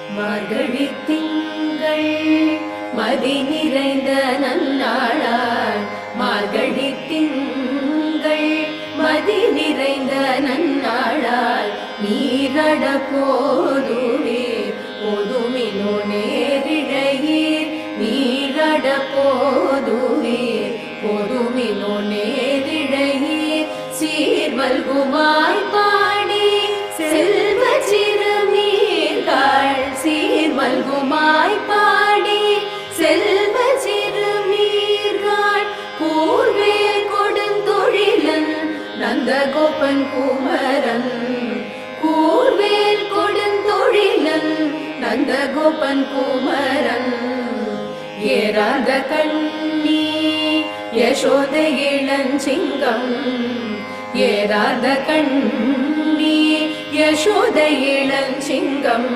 மார்கழி திங்கள் மதி நிறைந்த நன்னாளால் மார்கழி திங்கள் மதி நிறைந்த நன்னாளால் நீரட போதுவே போதுமினோ நேரிழையீர் நீரட போதுவே போதுமினோ நேரிழையீர் சீர்மல்குமாய் பாடி செல்வ சிறுமீர்கள் சீர்மல்குமாய் பாடி செல்வ சிறுமீர்கள் கூர்வேல் கொடுந்தொழிலன் நந்தகோபன் குமரன் கூர்வேல் கொடுந்தொழிலன் நந்தகோபன் குமரன் ஏறாத கண்ணி யசோத இளஞ்சிங்கம் ஏறாத கண்ணி யசோத இளஞ்சிங்கம்